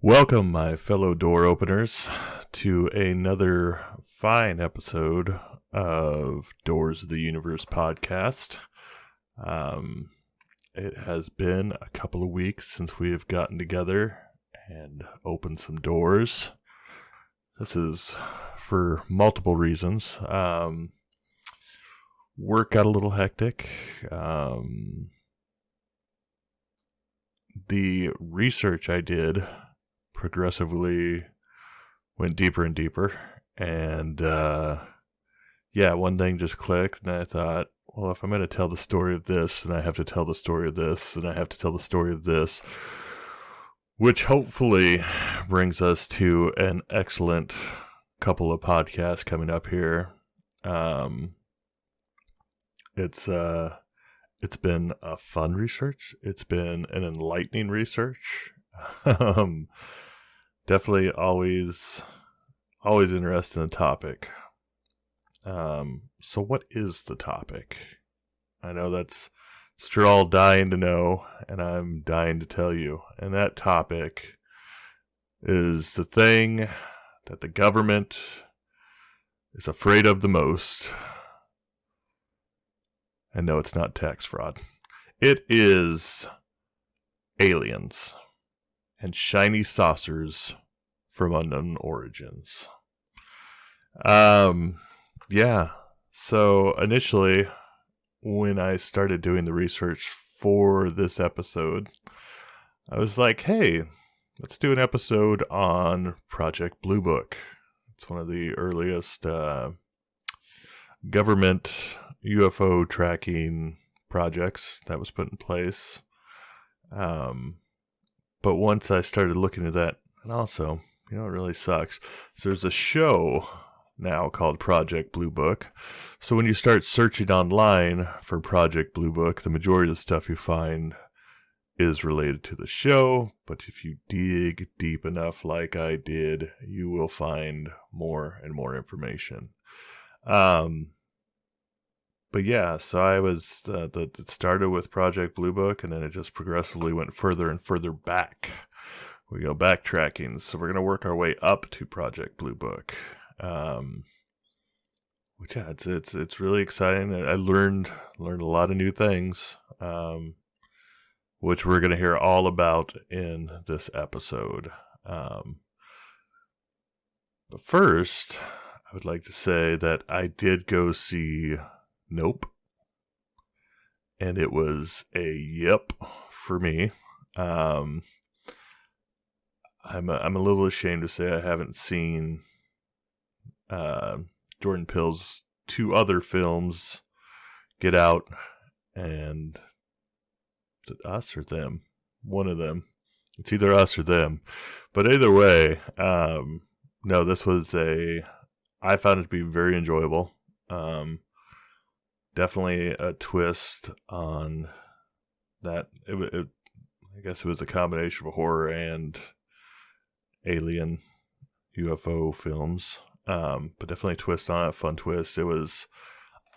Welcome, my fellow door openers, to another fine episode of Doors of the Universe podcast. It has been a couple of weeks since we have gotten together and opened some doors. This is for multiple reasons. Work got a little hectic. The research I did progressively went deeper and deeper, and one thing just clicked, and I thought, well, if I'm going to tell the story of this, then I have to tell the story of this, and I have to tell the story of this, which hopefully brings us to an excellent couple of podcasts coming up here. It's been a fun research. It's been an enlightening research. Definitely always interested in the topic. So what is the topic? I know that's what you're all dying to know, and I'm dying to tell you. And that topic is the thing that the government is afraid of the most. And no, it's not tax fraud. It is aliens and shiny saucers from unknown origins. So initially, when I started doing the research for this episode, I was like, hey, let's do an episode on Project Blue Book. It's one of the earliest government UFO tracking projects that was put in place. But once I started looking at that, and also, it really sucks. So there's a show now called Project Blue Book. So when you start searching online for Project Blue Book, the majority of the stuff you find is related to the show. But if you dig deep enough like I did, you will find more and more information. But yeah, so I was, it started with Project Blue Book, and then it just progressively went further and further back. We go backtracking, so we're going to work our way up to Project Blue Book. Which, yeah, it's really exciting. I learned a lot of new things, which we're going to hear all about in this episode. But first, I would like to say that I did go see Nope. And it was a yep for me. I'm a little ashamed to say I haven't seen Jordan Peele's two other films, Get Out and is it Us or Them? One of them. It's either Us or Them. But either way, no, this was I found it to be very enjoyable. Definitely a twist on that. I guess it was a combination of horror and alien UFO films. But definitely a twist on it, fun twist.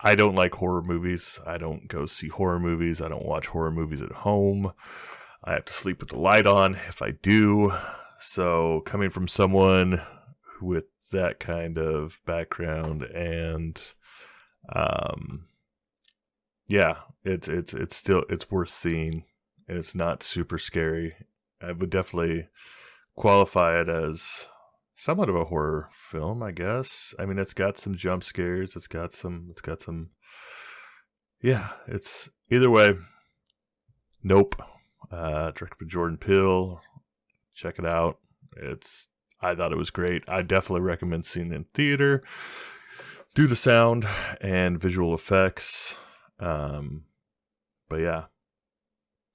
I don't like horror movies. I don't go see horror movies. I don't watch horror movies at home. I have to sleep with the light on if I do. So coming from someone with that kind of background and yeah, it's worth seeing. It's not super scary. I would definitely qualify it as somewhat of a horror film, I guess. I mean, it's got some jump scares. It's got some. Yeah, it's either way. Nope. Directed by Jordan Peele. Check it out. I thought it was great. I definitely recommend seeing it in theater due to sound and visual effects. But yeah,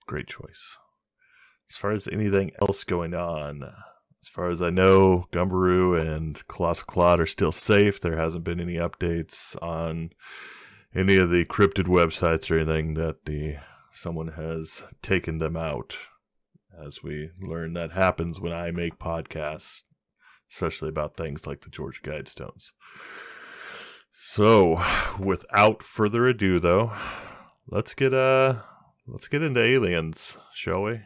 great choice. As far as anything else going on, as far as I know, Gumbaroo and Colossal Clod are still safe. There hasn't been any updates on any of the cryptid websites or anything that someone has taken them out. As we learn, that happens when I make podcasts, especially about things like the Georgia Guidestones. So, without further ado, though, let's get into aliens, shall we?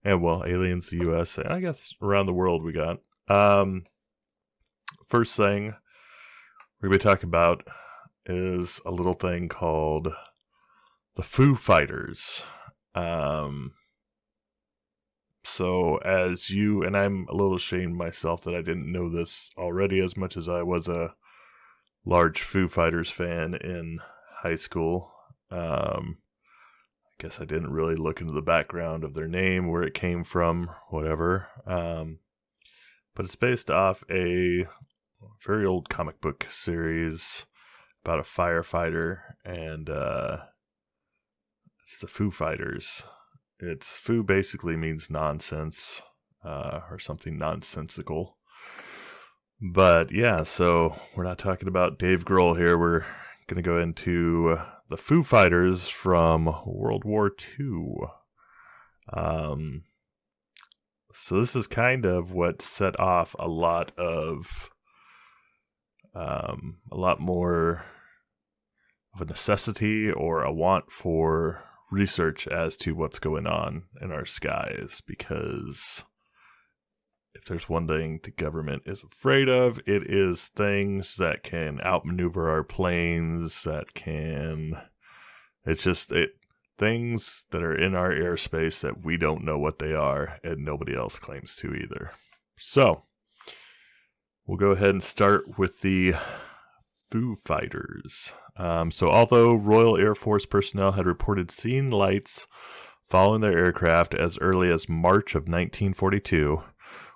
And well, aliens, the U.S., and I guess around the world we got. First thing we're going to be talking about is a little thing called the Foo Fighters. So as you, and I'm a little ashamed myself that I didn't know this already as much as I was a large Foo Fighters fan in high school. I guess I didn't really look into the background of their name, where it came from, whatever. But it's based off a very old comic book series about a firefighter, and it's the Foo Fighters. It's Foo basically means nonsense, or something nonsensical. But yeah, so we're not talking about Dave Grohl here. We're going to go into the Foo Fighters from World War II. So this is kind of what set off a lot more of a necessity or a want for research as to what's going on in our skies, because if there's one thing the government is afraid of, it is things that can outmaneuver our planes, things that are in our airspace that we don't know what they are, and nobody else claims to either. So, we'll go ahead and start with the Foo Fighters. So although Royal Air Force personnel had reported seeing lights following their aircraft as early as March of 1942,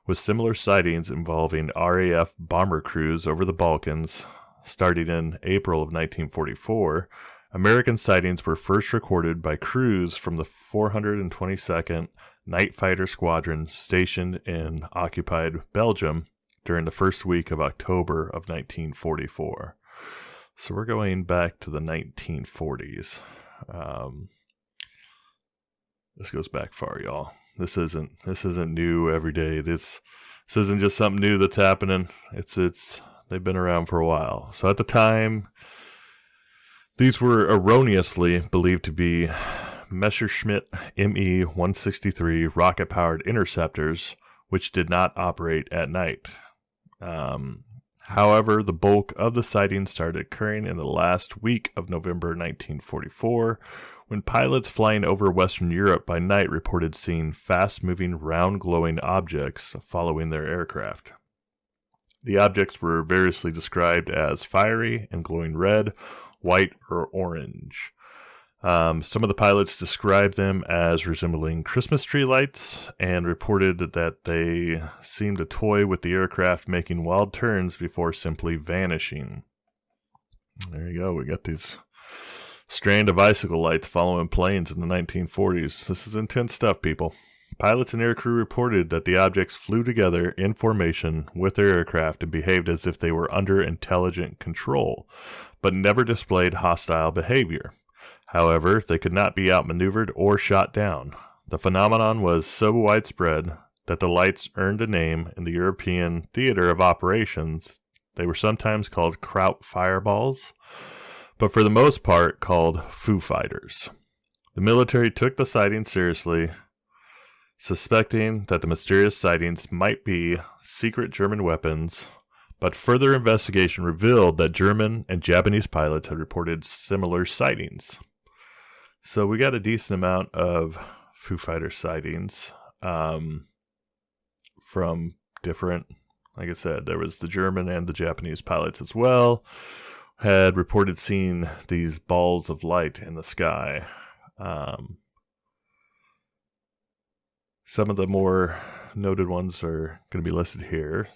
with similar sightings involving RAF bomber crews over the Balkans starting in April of 1944, American sightings were first recorded by crews from the 422nd Night Fighter Squadron stationed in occupied Belgium during the first week of October of 1944. So we're going back to the 1940s. This goes back far, y'all. This isn't new every day. This isn't just something new that's happening. They've been around for a while. So at the time, these were erroneously believed to be Messerschmitt Me-163 rocket-powered interceptors, which did not operate at night. However, the bulk of the sightings started occurring in the last week of November 1944, when pilots flying over Western Europe by night reported seeing fast-moving, round-glowing objects following their aircraft. The objects were variously described as fiery and glowing red, white, or orange. Some of the pilots described them as resembling Christmas tree lights and reported that they seemed to toy with the aircraft, making wild turns before simply vanishing. There you go. We got these strand of icicle lights following planes in the 1940s. This is intense stuff, people. Pilots and aircrew reported that the objects flew together in formation with their aircraft and behaved as if they were under intelligent control, but never displayed hostile behavior. However, they could not be outmaneuvered or shot down. The phenomenon was so widespread that the lights earned a name in the European theater of operations. They were sometimes called Kraut fireballs, but for the most part called Foo Fighters. The military took the sighting seriously, suspecting that the mysterious sightings might be secret German weapons, but further investigation revealed that German and Japanese pilots had reported similar sightings. So we got a decent amount of Foo Fighter sightings from different, like I said, there was the German and the Japanese pilots as well, had reported seeing these balls of light in the sky. Some of the more noted ones are going to be listed here.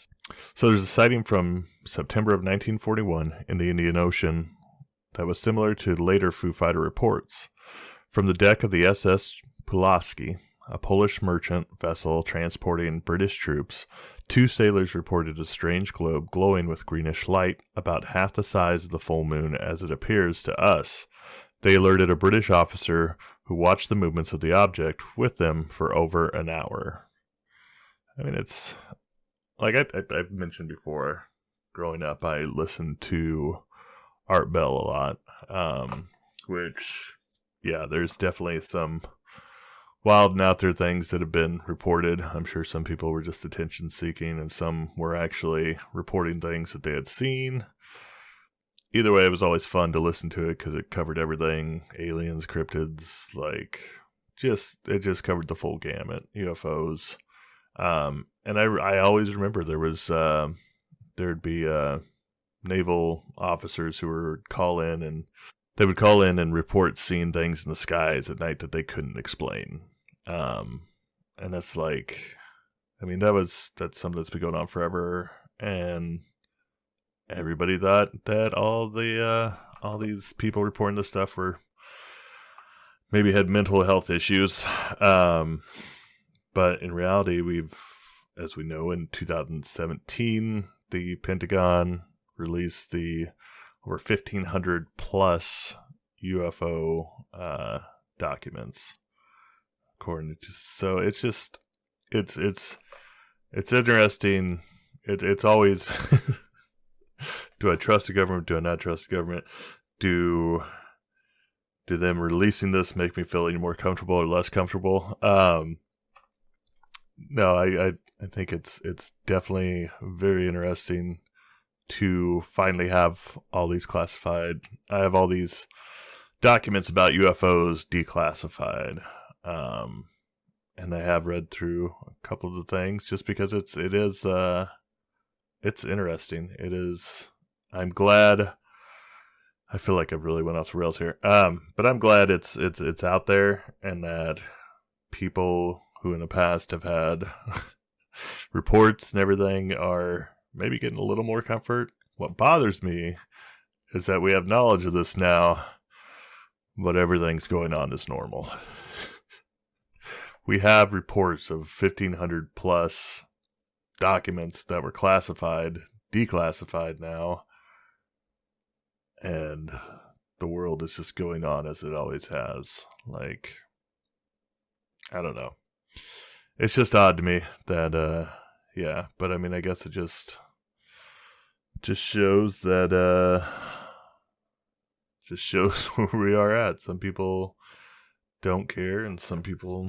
So there's a sighting from September of 1941 in the Indian Ocean that was similar to later Foo Fighter reports. From the deck of the SS Pulaski, a Polish merchant vessel transporting British troops, two sailors reported a strange globe glowing with greenish light, about half the size of the full moon as it appears to us. They alerted a British officer who watched the movements of the object with them for over an hour. I mean, it's like I've mentioned before, growing up, I listened to Art Bell a lot, which, yeah, there's definitely some wild and out there things that have been reported. I'm sure some people were just attention seeking and some were actually reporting things that they had seen. Either way, it was always fun to listen to it because it covered everything. Aliens, cryptids, like it just covered the full gamut. UFOs. And I always remember there'd be naval officers who would call in and they would call in and report seeing things in the skies at night that they couldn't explain. And that's like, I mean, that's something that's been going on forever. And everybody thought that all these people reporting this stuff were maybe had mental health issues. But in reality, as we know, in 2017, the Pentagon released the over 1,500 plus UFO documents. According to, so it's just it's interesting. It's always do I trust the government? Do I not trust the government? Do them releasing this make me feel any more comfortable or less comfortable? No, I think it's definitely very interesting to finally have all these classified. I have all these documents about UFOs declassified, and I have read through a couple of the things just because it's interesting. It is. I'm glad. I feel like I've really went off the rails here, but I'm glad it's out there and that people who in the past have had reports and everything are maybe getting a little more comfort. What bothers me is that we have knowledge of this now, but everything's going on as normal. We have reports of 1,500 plus documents that were classified, declassified now, and the world is just going on as it always has. Like, I don't know. It's just odd to me that, yeah, but I mean, I guess it just shows that, just shows where we are at. Some people don't care, and some people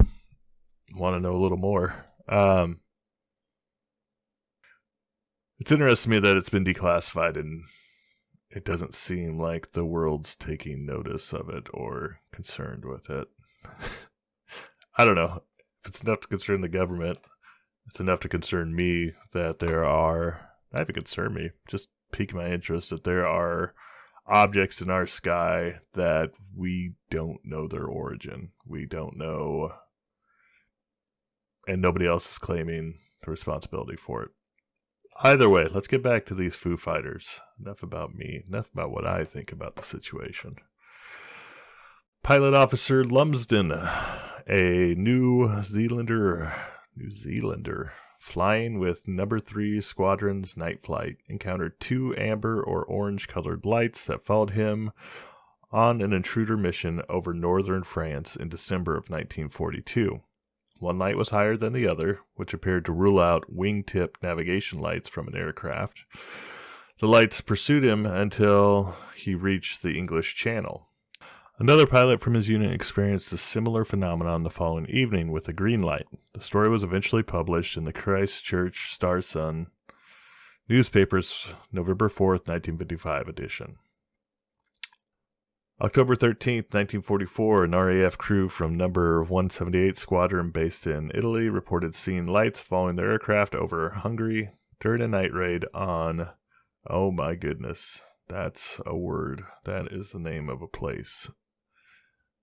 want to know a little more. It's interesting to me that it's been declassified, and it doesn't seem like the world's taking notice of it or concerned with it. I don't know. If it's enough to concern the government, it's enough to concern me that there are, not even concern me, just pique my interest that there are objects in our sky that we don't know their origin. We don't know, and nobody else is claiming the responsibility for it. Either way, let's get back to these Foo Fighters. Enough about me, enough about what I think about the situation. Pilot Officer Lumsden, a New Zealander flying with number 3 Squadron's night flight, encountered 2 amber or orange-colored lights that followed him on an intruder mission over northern France in December of 1942. One light was higher than the other, which appeared to rule out wingtip navigation lights from an aircraft. The lights pursued him until he reached the English Channel. Another pilot from his unit experienced a similar phenomenon the following evening with a green light. The story was eventually published in the Christchurch Star-Sun newspaper's November 4th, 1955 edition. October 13th, 1944, an RAF crew from number 178 Squadron based in Italy reported seeing lights following their aircraft over Hungary during a night raid on, oh my goodness, that's a word. That is the name of a place.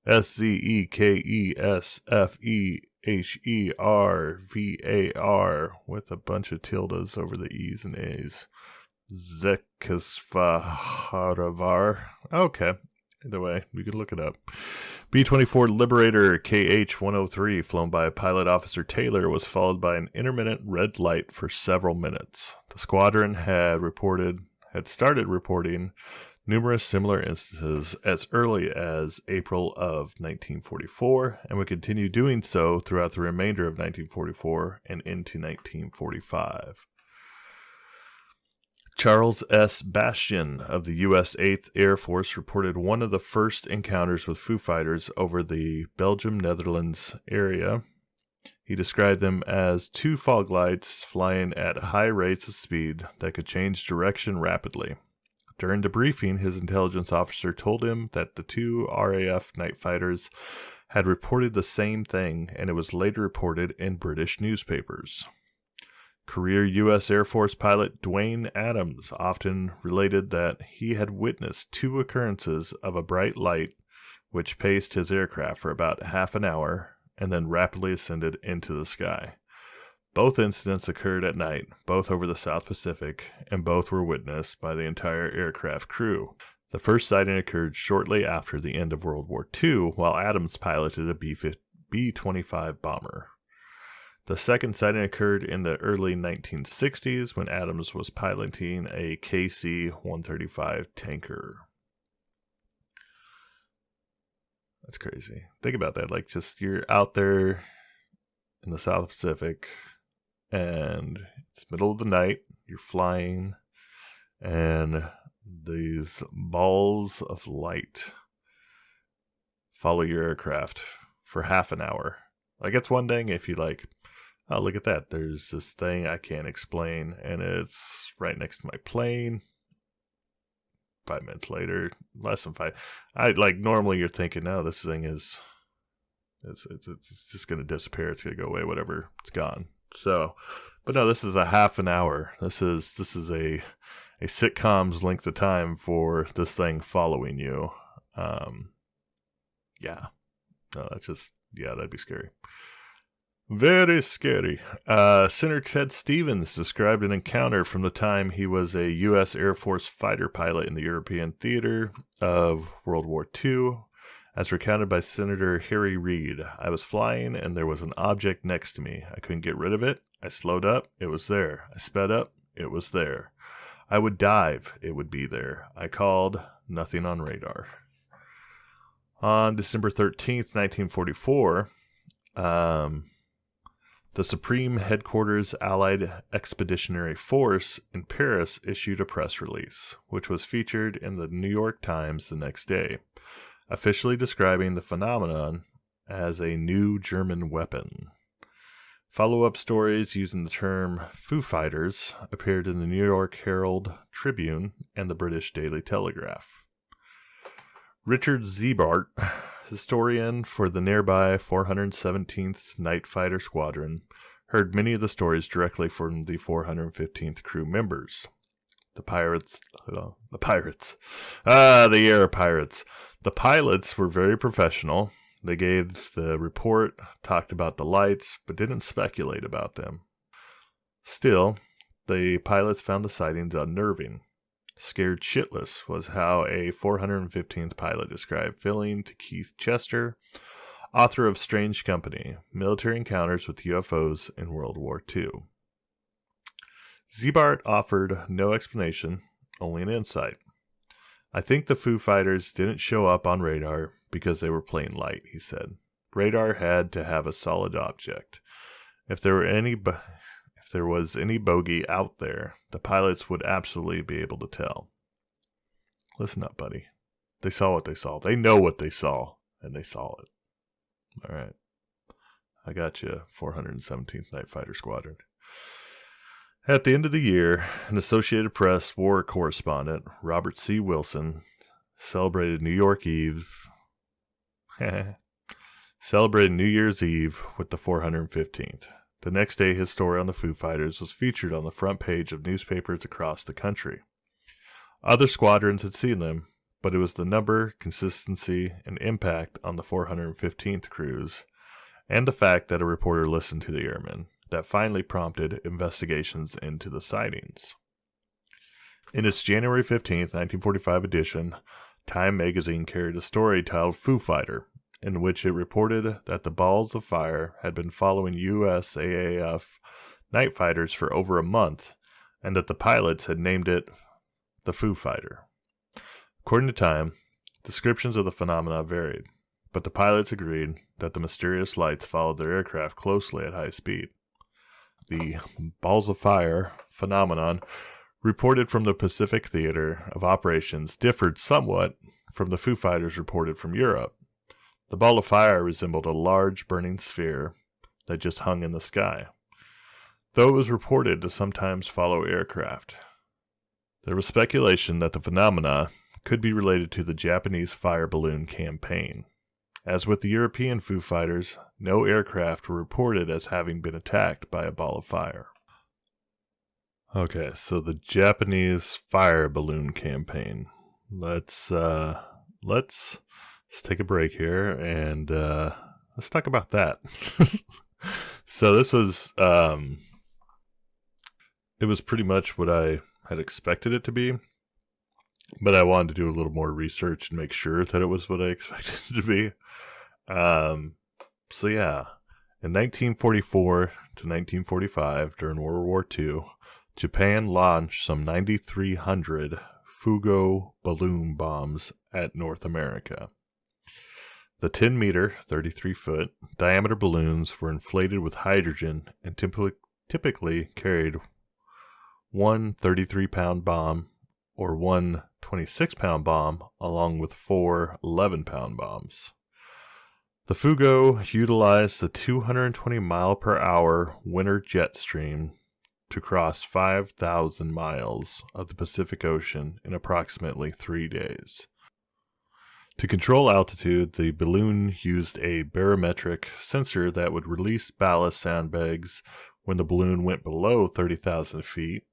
Zekesfehervar with a bunch of tildes over the E's and A's. Zekesfehervar. Okay. Either way, we could look it up. B-24 Liberator KH-103, flown by Pilot Officer Taylor, was followed by an intermittent red light for several minutes. The squadron had started reporting numerous similar instances as early as April of 1944, and would continue doing so throughout the remainder of 1944 and into 1945. Charles S. Bastian of the U.S. 8th Air Force reported one of the first encounters with Foo Fighters over the Belgium-Netherlands area. He described them as two fog lights flying at high rates of speed that could change direction rapidly. During debriefing, his intelligence officer told him that the two RAF night fighters had reported the same thing, and it was later reported in British newspapers. Career U.S. Air Force pilot Dwayne Adams often related that he had witnessed two occurrences of a bright light which paced his aircraft for about half an hour and then rapidly ascended into the sky. Both incidents occurred at night, both over the South Pacific, and both were witnessed by the entire aircraft crew. The first sighting occurred shortly after the end of World War II, while Adams piloted a B-25 bomber. The second sighting occurred in the early 1960s when Adams was piloting a KC-135 tanker. That's crazy. Think about that. Like, just you're out there in the South Pacific, and it's middle of the night, you're flying, and these balls of light follow your aircraft for half an hour. Like, it's one thing if you like, oh, look at that, there's this thing I can't explain, and it's right next to my plane. 5 minutes later, less than 5. Normally you're thinking, no, this thing is, it's just going to disappear. It's going to go away, whatever, it's gone. So, but no, this is a half an hour. This is a sitcom's length of time for this thing following you. Yeah. No, that's just, yeah, that'd be scary. Very scary. Senator Ted Stevens described an encounter from the time he was a U.S. Air Force fighter pilot in the European theater of World War II, as recounted by Senator Harry Reid. I was flying and there was an object next to me. I couldn't get rid of it. I slowed up. It was there. I sped up. It was there. I would dive. It would be there. I called. Nothing on radar. On December 13th, 1944, the Supreme Headquarters Allied Expeditionary Force in Paris issued a press release, which was featured in the New York Times the next day, officially describing the phenomenon as a new German weapon. Follow-up stories using the term Foo Fighters appeared in the New York Herald Tribune and the British Daily Telegraph. Richard Ziebart, historian for the nearby 417th Night Fighter Squadron, heard many of the stories directly from the 415th crew members. The air pirates. The pilots were very professional. They gave the report, talked about the lights, but didn't speculate about them. Still, the pilots found the sightings unnerving. Scared shitless was how a 415th pilot described feeling to Keith Chester, author of Strange Company, Military Encounters with UFOs in World War II. Ziebart offered no explanation, only an insight. I think the Foo Fighters didn't show up on radar because they were playing light, he said. Radar had to have a solid object. If there was any bogey out there, the pilots would absolutely be able to tell. Listen up, buddy. They saw what they saw. They know what they saw, and they saw it. All right. I got you, 417th Night Fighter Squadron. At the end of the year, an Associated Press war correspondent, Robert C. Wilson, celebrated New Year's Eve with the 415th. The next day, his story on the Foo Fighters was featured on the front page of newspapers across the country. Other squadrons had seen them, but it was the number, consistency, and impact on the 415th crews, and the fact that a reporter listened to the airmen, that finally prompted investigations into the sightings. In its January 15th, 1945 edition, Time magazine carried a story titled Foo Fighter, in which it reported that the balls of fire had been following USAAF night fighters for over a month, and that the pilots had named it the Foo Fighter. According to Time, descriptions of the phenomena varied, but the pilots agreed that the mysterious lights followed their aircraft closely at high speed. The balls of fire phenomenon reported from the Pacific Theater of Operations differed somewhat from the Foo Fighters reported from Europe. The ball of fire resembled a large burning sphere that just hung in the sky, though it was reported to sometimes follow aircraft. There was speculation that the phenomena could be related to the Japanese fire balloon campaign. As with the European Foo Fighters, no aircraft were reported as having been attacked by a ball of fire. Okay, so the Japanese fire balloon campaign. Let's take a break here and let's talk about that. So this was it was pretty much what I had expected it to be, but I wanted to do a little more research and make sure that it was what I expected it to be. So yeah, in 1944 to 1945, during World War II, Japan launched some 9,300 Fugo balloon bombs at North America. The 10-meter, 33-foot diameter balloons were inflated with hydrogen and typically carried one 33-pound bomb or one 26-pound bomb along with four 11-pound bombs. The Fugo utilized the 220-mile-per-hour winter jet stream to cross 5,000 miles of the Pacific Ocean in approximately 3 days. To control altitude, the balloon used a barometric sensor that would release ballast sandbags when the balloon went below 30,000 feet,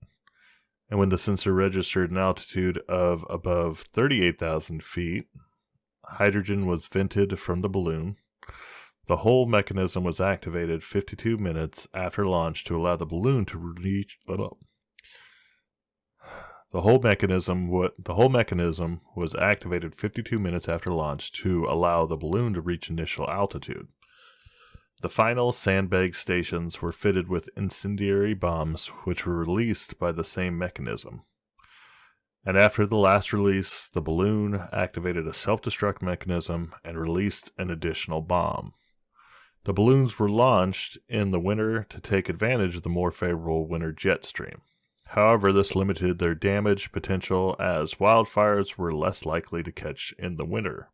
and when the sensor registered an altitude of above 38,000 feet, hydrogen was vented from the balloon. The whole mechanism was activated 52 minutes after launch to allow the balloon to reach. The whole mechanism was activated 52 minutes after launch to allow the balloon to reach initial altitude. The final sandbag stations were fitted with incendiary bombs, which were released by the same mechanism. And after the last release, the balloon activated a self-destruct mechanism and released an additional bomb. The balloons were launched in the winter to take advantage of the more favorable winter jet stream. However, this limited their damage potential as wildfires were less likely to catch in the winter.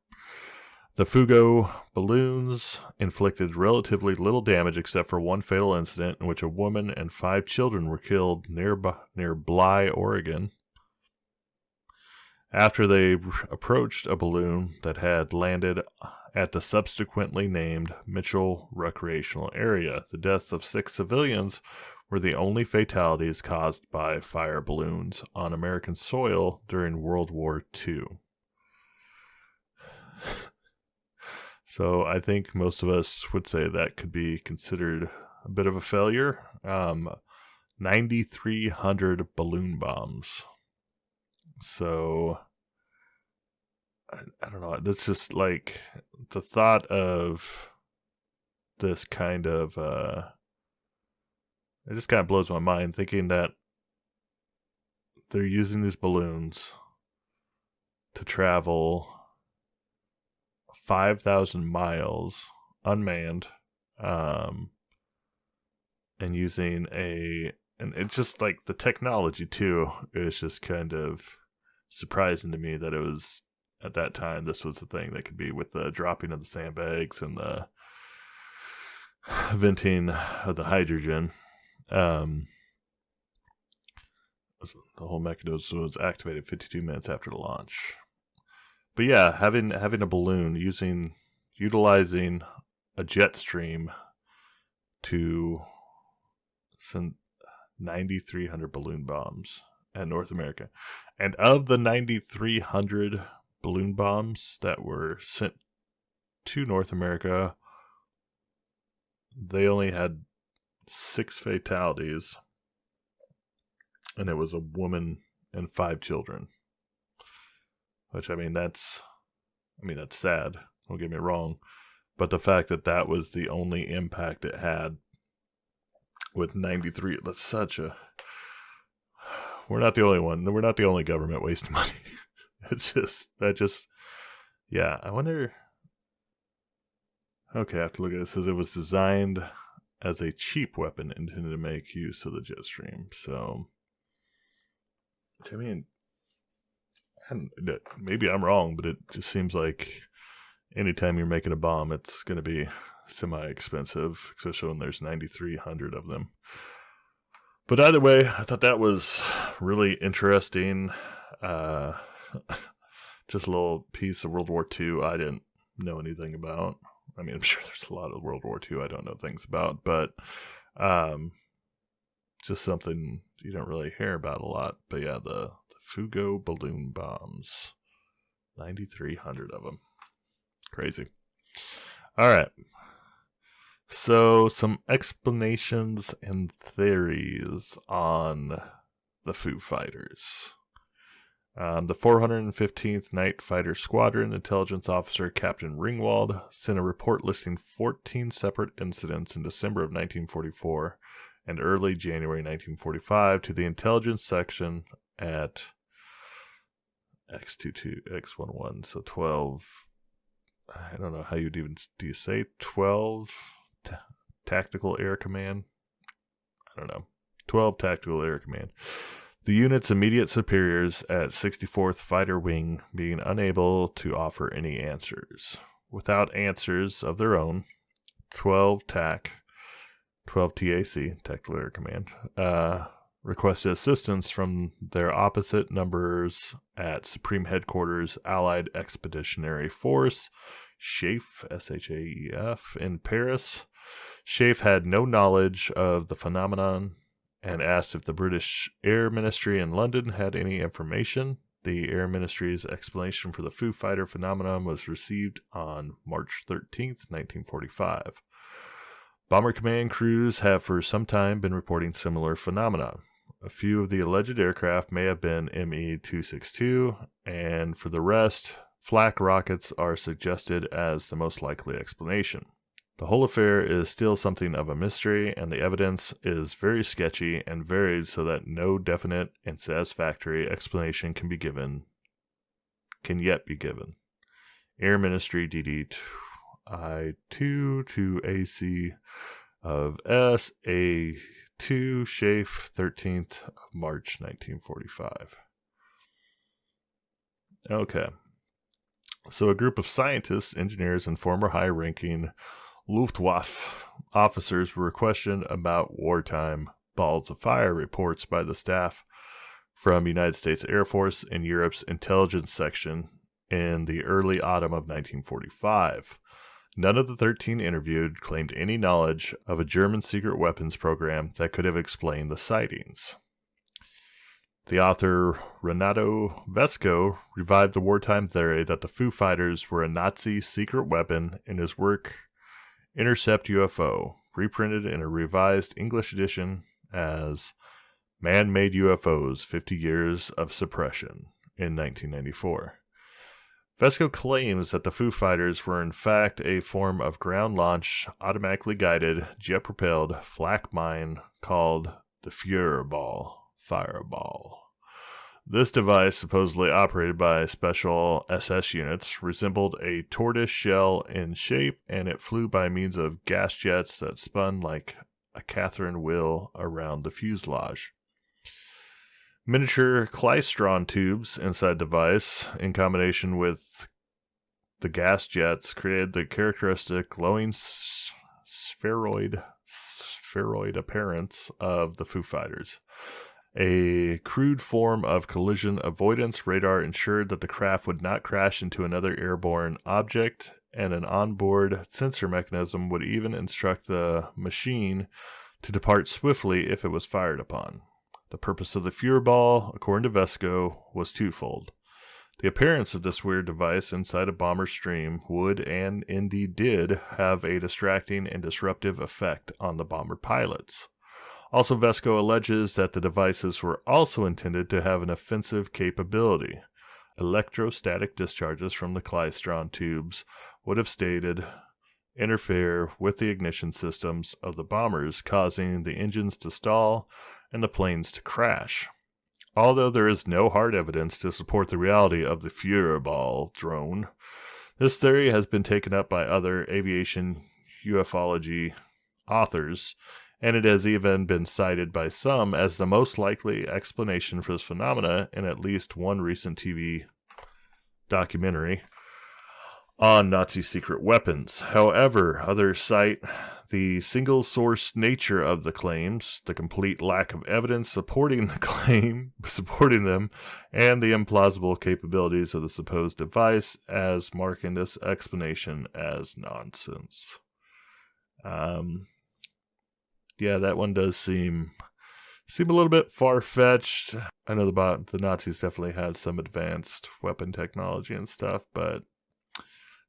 The Fugo balloons inflicted relatively little damage except for one fatal incident in which a woman and 5 children were killed near Bly, Oregon, after they approached a balloon that had landed at the subsequently named Mitchell Recreational Area. The deaths of 6 civilians were the only fatalities caused by fire balloons on American soil during World War II. So I think most of us would say that could be considered a bit of a failure. 9,300 balloon bombs. So I don't know. That's just like the thought of this kind of it just kind of blows my mind thinking that they're using these balloons to travel 5,000 miles unmanned, and using and it's just like the technology too is just kind of surprising to me that it was at that time this was the thing that could be with the dropping of the sandbags and the venting of the hydrogen. The whole mechanism was activated 52 minutes after the launch. But yeah, having a balloon utilizing a jet stream to send 9,300 balloon bombs at North America. And of the 9,300 balloon bombs that were sent to North America, they only had 6 fatalities, and it was a woman and 5 children. Which, that's sad. Don't get me wrong. But the fact that that was the only impact it had with 93, that's such a... We're not the only one. We're not the only government wasting money. Yeah, I wonder... Okay, I have to look at it. It says it was designed as a cheap weapon intended to make use of the jet stream. So, I mean, maybe I'm wrong, but it just seems like anytime you're making a bomb, it's going to be semi-expensive, especially when there's 9,300 of them. But either way, I thought that was really interesting. Just a little piece of World War II I didn't know anything about. I mean, I'm sure there's a lot of World War II I don't know things about, but just something you don't really hear about a lot. But yeah, the Fugo balloon bombs, 9,300 of them. Crazy. All right. So, some explanations and theories on the Foo Fighters. The 415th Night Fighter Squadron intelligence officer Captain Ringwald sent a report listing 14 separate incidents in December of 1944 and early January 1945 to the intelligence section at X22, X11, so 12. I don't know how do you say 12 Tactical Air Command? I don't know. 12 Tactical Air Command. The unit's immediate superiors at 64th Fighter Wing being unable to offer any answers. Without answers of their own, 12 TAC, Tactical Air Command, requested assistance from their opposite numbers at Supreme Headquarters Allied Expeditionary Force, SHAEF, SHAEF, in Paris. SHAEF had no knowledge of the phenomenon and asked if the British Air Ministry in London had any information. The Air Ministry's explanation for the Foo Fighter phenomenon was received on March 13th, 1945. Bomber Command crews have for some time been reporting similar phenomena. A few of the alleged aircraft may have been Me-262, and for the rest, flak rockets are suggested as the most likely explanation. The whole affair is still something of a mystery, and the evidence is very sketchy and varied so that no definite and satisfactory explanation can yet be given. Air Ministry DD-I-2 to AC of SA-2 SHAEF 13th of March 1945. Okay. So a group of scientists, engineers, and former high-ranking Luftwaffe officers were questioned about wartime balls of fire reports by the staff from United States Air Force in Europe's intelligence section in the early autumn of 1945. None of the 13 interviewed claimed any knowledge of a German secret weapons program that could have explained the sightings. The author Renato Vesco revived the wartime theory that the Foo Fighters were a Nazi secret weapon in his work Intercept UFO, reprinted in a revised English edition as Man-Made UFOs, 50 Years of Suppression in 1994. Vesco claims that the Foo Fighters were in fact a form of ground-launched, automatically guided, jet-propelled flak mine called the Fuhrer fireball. This device, supposedly operated by special SS units, resembled a tortoise shell in shape, and it flew by means of gas jets that spun like a Catherine wheel around the fuselage. Miniature klystron tubes inside the device, in combination with the gas jets, created the characteristic glowing spheroid appearance of the Foo Fighters. A crude form of collision avoidance radar ensured that the craft would not crash into another airborne object, and an onboard sensor mechanism would even instruct the machine to depart swiftly if it was fired upon. The purpose of the Fuhrer ball, according to Vesco, was twofold. The appearance of this weird device inside a bomber's stream would, and indeed did, have a distracting and disruptive effect on the bomber pilots. Also, Vesco alleges that the devices were also intended to have an offensive capability. Electrostatic discharges from the klystron tubes would have interfere with the ignition systems of the bombers, causing the engines to stall and the planes to crash. Although there is no hard evidence to support the reality of the Fuhrer ball drone, this theory has been taken up by other aviation ufology authors, and it has even been cited by some as the most likely explanation for this phenomena in at least one recent TV documentary on Nazi secret weapons. However, others cite the single-source nature of the claims, the complete lack of evidence supporting the claim, supporting them, and the implausible capabilities of the supposed device as marking this explanation as nonsense. Yeah, that one does seem a little bit far-fetched. I know the Nazis definitely had some advanced weapon technology and stuff, but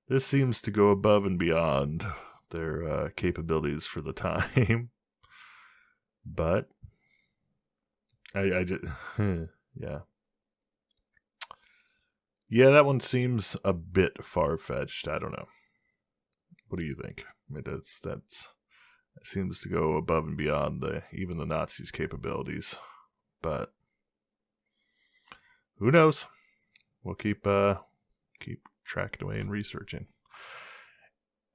this seems to go above and beyond their capabilities for the time. But I just, yeah. Yeah, that one seems a bit far-fetched. I don't know. What do you think? It seems to go above and beyond even the Nazis' capabilities. But who knows? We'll keep tracking away and researching.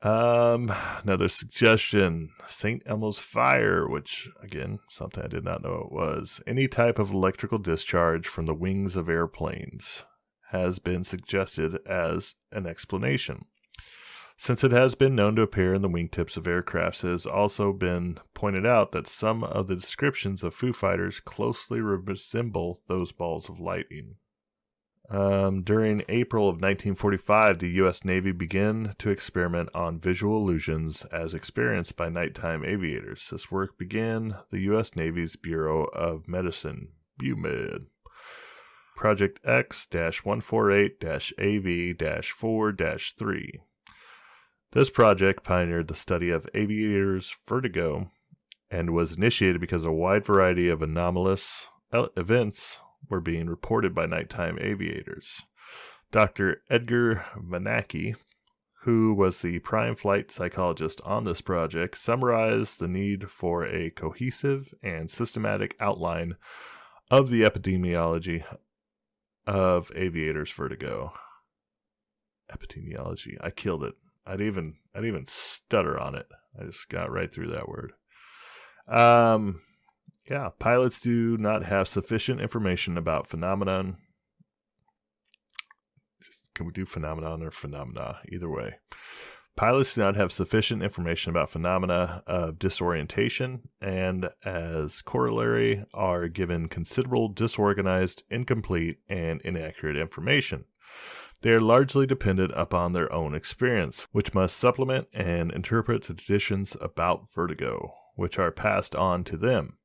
Another suggestion: St. Elmo's fire, which again, something I did not know it was. Any type of electrical discharge from the wings of airplanes has been suggested as an explanation. Since it has been known to appear in the wingtips of aircrafts, it has also been pointed out that some of the descriptions of Foo Fighters closely resemble those balls of lightning. During April of 1945, the U.S. Navy began to experiment on visual illusions as experienced by nighttime aviators. This work began the U.S. Navy's Bureau of Medicine, BUMED. Project X-148-AV-4-3. This project pioneered the study of aviators' vertigo and was initiated because a wide variety of anomalous events were being reported by nighttime aviators. Dr. Edgar Vanacki, who was the prime flight psychologist on this project, summarized the need for a cohesive and systematic outline of the epidemiology of aviators' vertigo. Epidemiology. I killed it. I'd even stutter on it. I just got right through that word. Yeah, pilots do not have sufficient information about phenomenon. Can we do phenomenon or phenomena? Either way. Pilots do not have sufficient information about phenomena of disorientation, and as corollary are given considerable disorganized, incomplete, and inaccurate information. They are largely dependent upon their own experience, which must supplement and interpret the traditions about vertigo, which are passed on to them.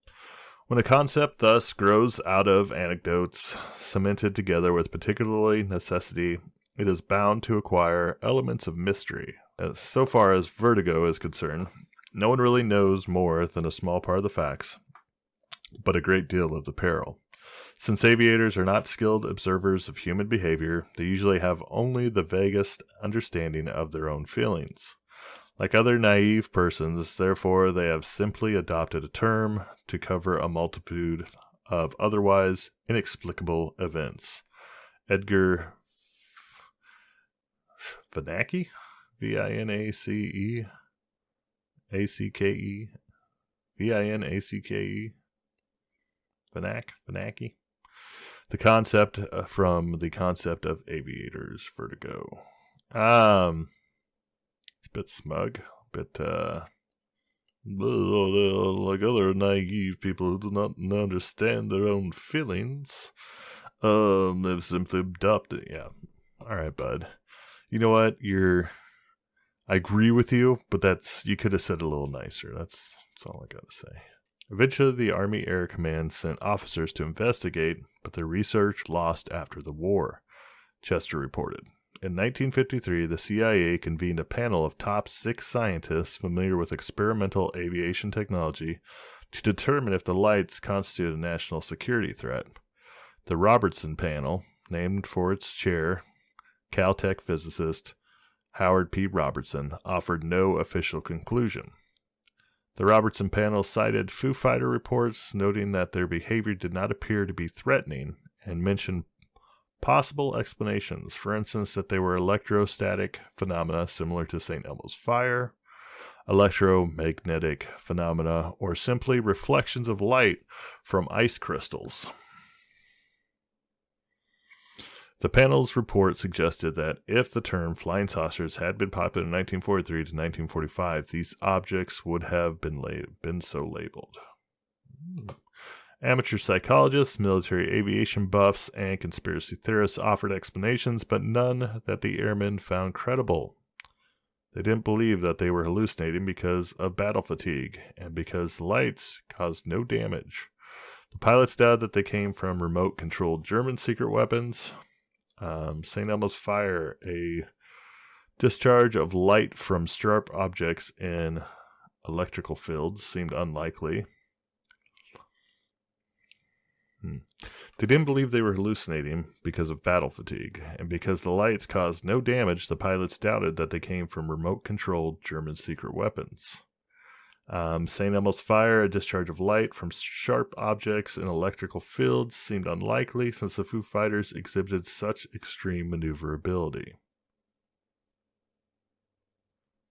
When a concept thus grows out of anecdotes cemented together with particular necessity, it is bound to acquire elements of mystery. So far as vertigo is concerned, no one really knows more than a small part of the facts, but a great deal of the peril. Since aviators are not skilled observers of human behavior, they usually have only the vaguest understanding of their own feelings. Like other naive persons, therefore, they have simply adopted a term to cover a multitude of otherwise inexplicable events. Edgar Vanacki? Vinace? Acke? Vinacke? Vanacki? The concept from the concept of aviators' vertigo. It's a bit smug, a bit like other naive people who do not understand their own feelings. They've simply adopted. Yeah, all right, bud. You know what? I agree with you, but you could have said it a little nicer. That's all I gotta say. Eventually, the Army Air Command sent officers to investigate, but their research lost after the war, Chester reported. In 1953, the CIA convened a panel of top 6 scientists familiar with experimental aviation technology to determine if the lights constitute a national security threat. The Robertson panel, named for its chair, Caltech physicist Howard P. Robertson, offered no official conclusion. The Robertson panel cited Foo Fighter reports, noting that their behavior did not appear to be threatening, and mentioned possible explanations, for instance, that they were electrostatic phenomena similar to St. Elmo's fire, electromagnetic phenomena, or simply reflections of light from ice crystals. The panel's report suggested that if the term flying saucers had been popular in 1943 to 1945, these objects would have been so labeled. Amateur psychologists, military aviation buffs, and conspiracy theorists offered explanations, but none that the airmen found credible. They didn't believe that they were hallucinating because of battle fatigue, and because the lights caused no damage. The pilots doubted that they came from remote-controlled German secret weapons. St. Elmo's fire, a discharge of light from sharp objects in electrical fields, seemed unlikely. They didn't believe they were hallucinating because of battle fatigue, and because the lights caused no damage, the pilots doubted that they came from remote-controlled German secret weapons. St. Elmo's fire, a discharge of light from sharp objects in electrical fields, seemed unlikely since the Foo Fighters exhibited such extreme maneuverability.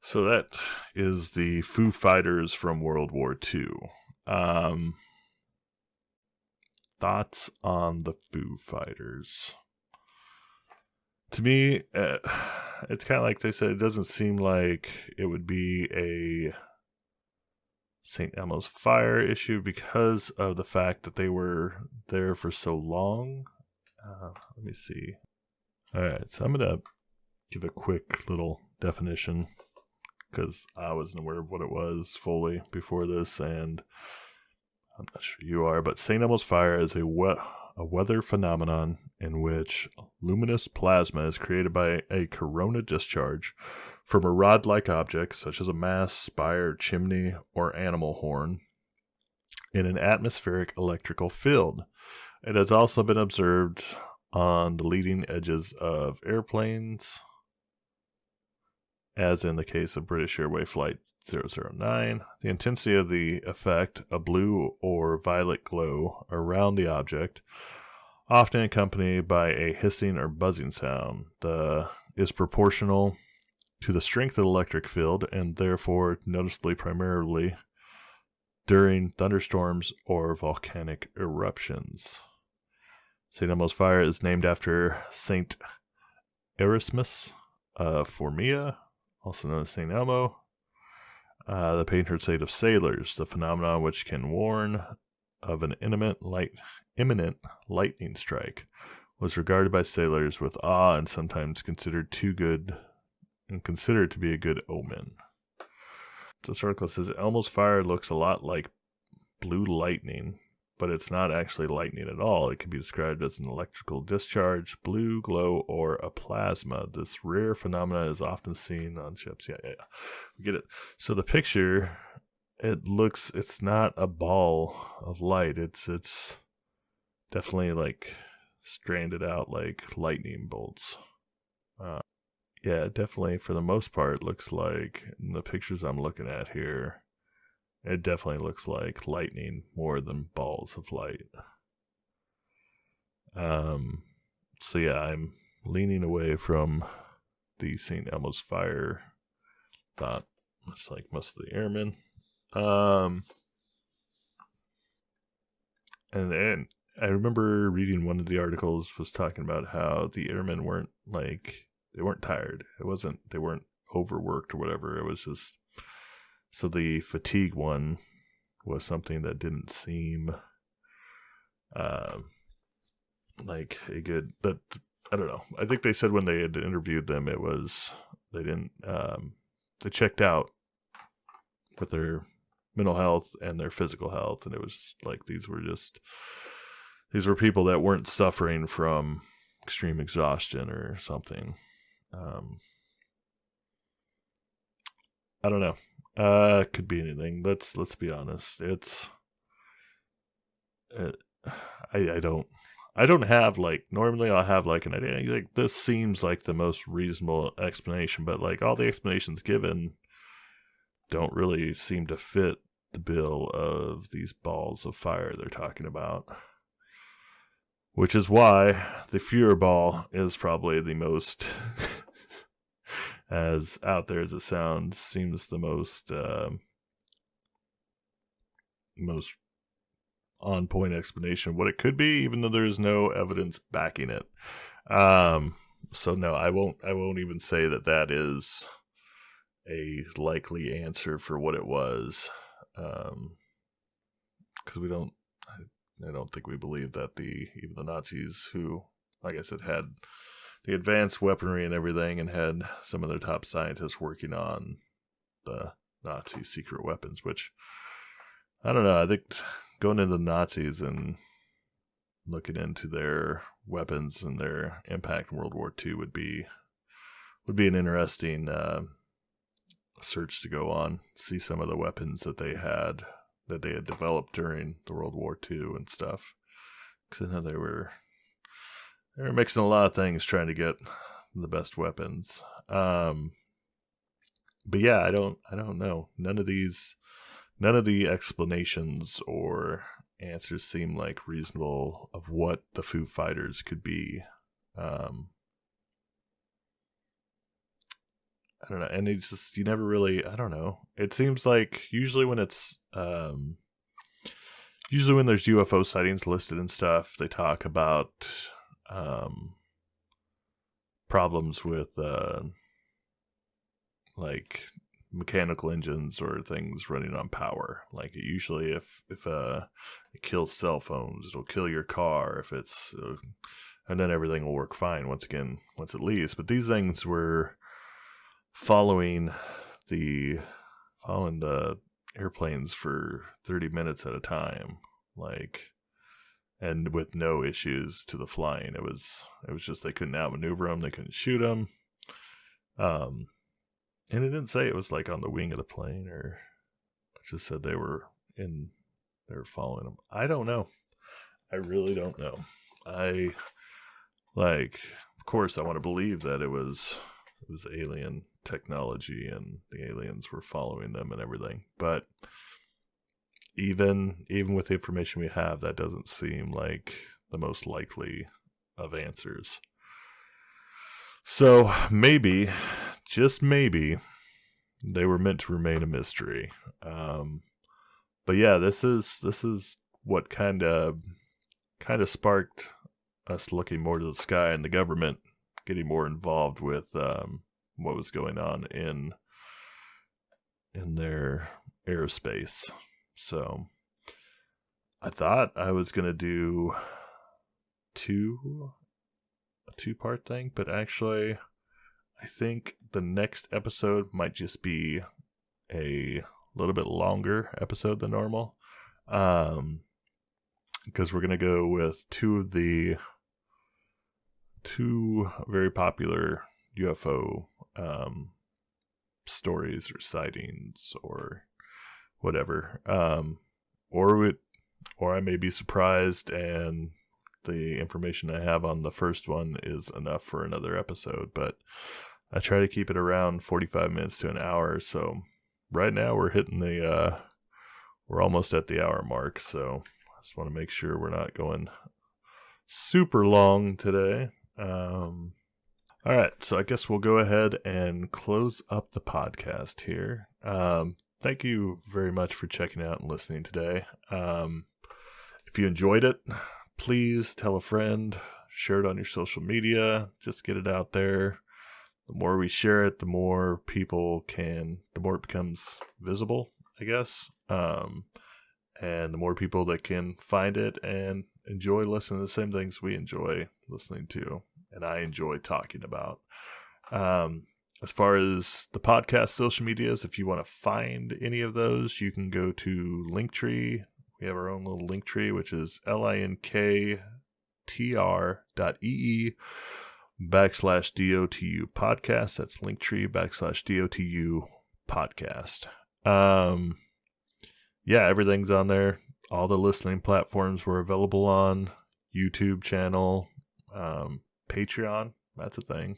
So that is the Foo Fighters from World War II. Thoughts on the Foo Fighters? To me, it's kind of like they said, it doesn't seem like it would be a St. Elmo's fire issue because of the fact that they were there for so long. Let me see. All right, so I'm going to give a quick little definition because I wasn't aware of what it was fully before this, and I'm not sure you are, but St. Elmo's fire is a weather phenomenon in which luminous plasma is created by a corona discharge from a rod-like object, such as a mast, spire, chimney, or animal horn, in an atmospheric electrical field. It has also been observed on the leading edges of airplanes, as in the case of British Airways Flight 009. The intensity of the effect, a blue or violet glow around the object, often accompanied by a hissing or buzzing sound, is proportional to the strength of the electric field and therefore noticeably primarily during thunderstorms or volcanic eruptions. St. Elmo's fire is named after Saint Erasmus of Formia, also known as St. Elmo, the patron saint of sailors. The phenomenon which can warn of an imminent lightning strike was regarded by sailors with awe and sometimes considered to be a good omen. This article says Elmo's fire looks a lot like blue lightning, but it's not actually lightning at all. It can be described as an electrical discharge, blue glow, or a plasma. This rare phenomena is often seen on ships. Yeah. We get it. So the picture, it's not a ball of light. It's definitely like stranded out like lightning bolts. Yeah, definitely for the most part looks like, in the pictures I'm looking at here, it definitely looks like lightning more than balls of light. So yeah, I'm leaning away from the St. Elmo's fire thought, much like most of the airmen. And I remember reading one of the articles was talking about how the airmen weren't tired. They weren't overworked or whatever. It was just, so the fatigue one was something that didn't seem like a good, but I don't know. I think they said when they had interviewed them, they checked out with their mental health and their physical health. And it was like, these were people that weren't suffering from extreme exhaustion or something. I don't know. Could be anything. Let's be honest. I don't have normally I'll have an idea. Like, this seems like the most reasonable explanation, but like all the explanations given don't really seem to fit the bill of these balls of fire they're talking about. Which is why the Fuhrer ball is probably the most as out there as it sounds, seems the most on point explanation of what it could be, even though there's no evidence backing it. So no, I won't even say that is a likely answer for what it was, because I don't think we believe that even the Nazis, who, like I said, had the advanced weaponry and everything, and had some of their top scientists working on the Nazi secret weapons, which, I don't know, I think going into the Nazis and looking into their weapons and their impact in World War II would be an interesting search to go on, see some of the weapons that they had developed during the World War II and stuff, because I know they were mixing a lot of things trying to get the best weapons. But yeah, I don't know. None of the explanations or answers seem like reasonable of what the Foo Fighters could be. I don't know, and it's just, you never really, I don't know. It seems like usually when there's UFO sightings listed and stuff, they talk about problems with like mechanical engines or things running on power. Like usually if it kills cell phones, it'll kill your car if it's and then everything will work fine once it leaves. But these things were following the airplanes for 30 minutes at a time, like, and with no issues to the flying. It was just they couldn't outmaneuver them, they couldn't shoot them. And it didn't say it was like on the wing of the plane, or it just said they were following them. I don't know. I really don't know. Of course I want to believe that it was alien technology and the aliens were following them and everything, but even with the information we have, that doesn't seem like the most likely of answers. So maybe, just maybe, they were meant to remain a mystery. But yeah, this is what kind of sparked us looking more to the sky and the government getting more involved with what was going on in their aerospace. So I thought I was going to do a two-part thing, but actually I think the next episode might just be a little bit longer episode than normal, because we're going to go with two very popular UFO stories or sightings or whatever, or I may be surprised and the information I have on the first one is enough for another episode. But I try to keep it around 45 minutes to an hour. So right now we're almost at the hour mark. So I just want to make sure we're not going super long today. All right, so I guess we'll go ahead and close up the podcast here. Thank you very much for checking out and listening today. If you enjoyed it, please tell a friend, share it on your social media, just get it out there. The more we share it, the more it becomes visible, I guess. And the more people that can find it and enjoy listening to the same things we enjoy listening to and I enjoy talking about. As far as the podcast social medias, if you want to find any of those, you can go to Linktree. We have our own little Linktree, which is linktr.ee/DOTU podcast. That's Linktree/DOTU podcast. Yeah, everything's on there. All the listening platforms we're available on. YouTube channel, Patreon, that's a thing.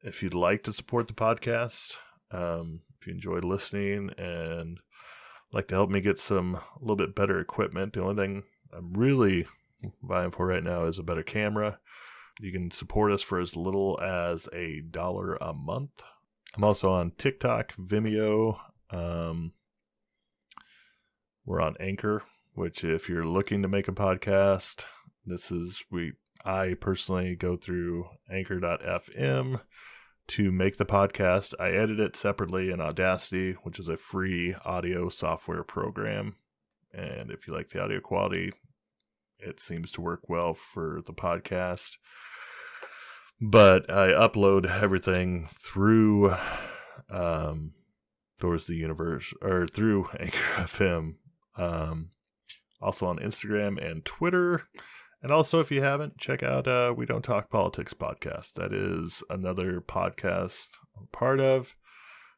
If you'd like to support the podcast, if you enjoyed listening and like to help me get a little bit better equipment, the only thing I'm really vying for right now is a better camera. You can support us for as little as $1 a month. I'm also on TikTok, Vimeo. We're on Anchor, which if you're looking to make a podcast, I personally go through anchor.fm to make the podcast. I edit it separately in Audacity, which is a free audio software program. And if you like the audio quality, it seems to work well for the podcast. But I upload everything through Doors the Universe, or through Anchor FM. Also on Instagram and Twitter. And also, if you haven't, check out We Don't Talk Politics podcast. That is another podcast I'm part of.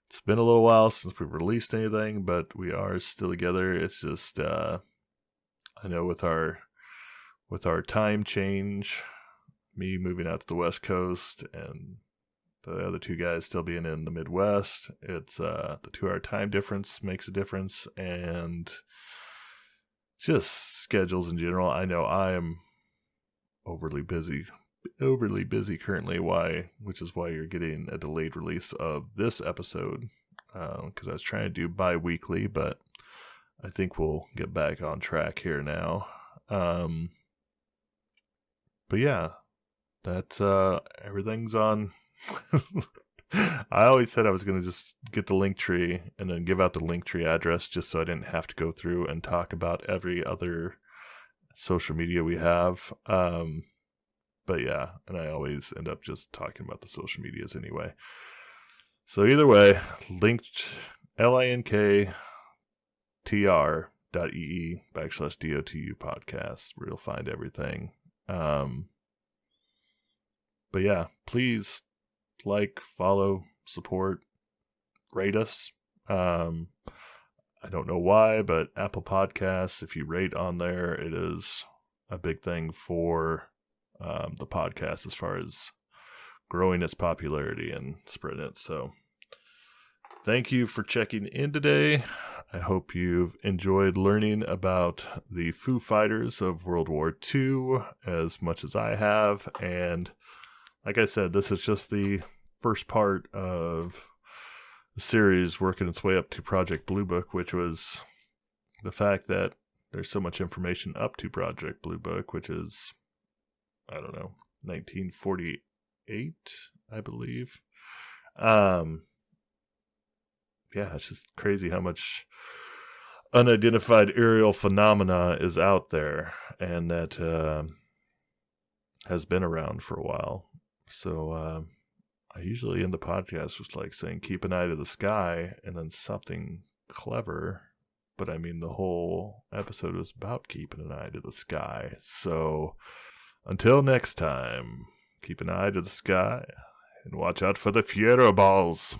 It's been a little while since we've released anything, but we are still together. It's just, I know with our time change, me moving out to the West Coast and the other two guys still being in the Midwest, it's the 2-hour time difference makes a difference, and just schedules in general. I know I am overly busy currently, which is why you're getting a delayed release of this episode, because I was trying to do bi-weekly, but I think we'll get back on track here now. But yeah, that's everything's on. I always said I was going to just get the link tree and then give out the link tree address just so I didn't have to go through and talk about every other social media we have. But yeah, and I always end up just talking about the social medias anyway. So either way, linked linktr.ee/DOTU podcast, where you'll find everything. But yeah, please like, follow, support, rate us. I don't know why, but Apple Podcasts, if you rate on there, it is a big thing for the podcast as far as growing its popularity and spreading it. So thank you for checking in today. I hope you've enjoyed learning about the Foo Fighters of World War II as much as I have. And like I said, this is just the first part of the series working its way up to Project Blue Book, which was the fact that there's so much information up to Project Blue Book, which is, 1948, I believe. Yeah, it's just crazy how much unidentified aerial phenomena is out there, and that has been around for a while. So I usually end the podcast with like saying keep an eye to the sky and then something clever, but I mean the whole episode was about keeping an eye to the sky. So until next time, keep an eye to the sky and watch out for the Fuhrer balls.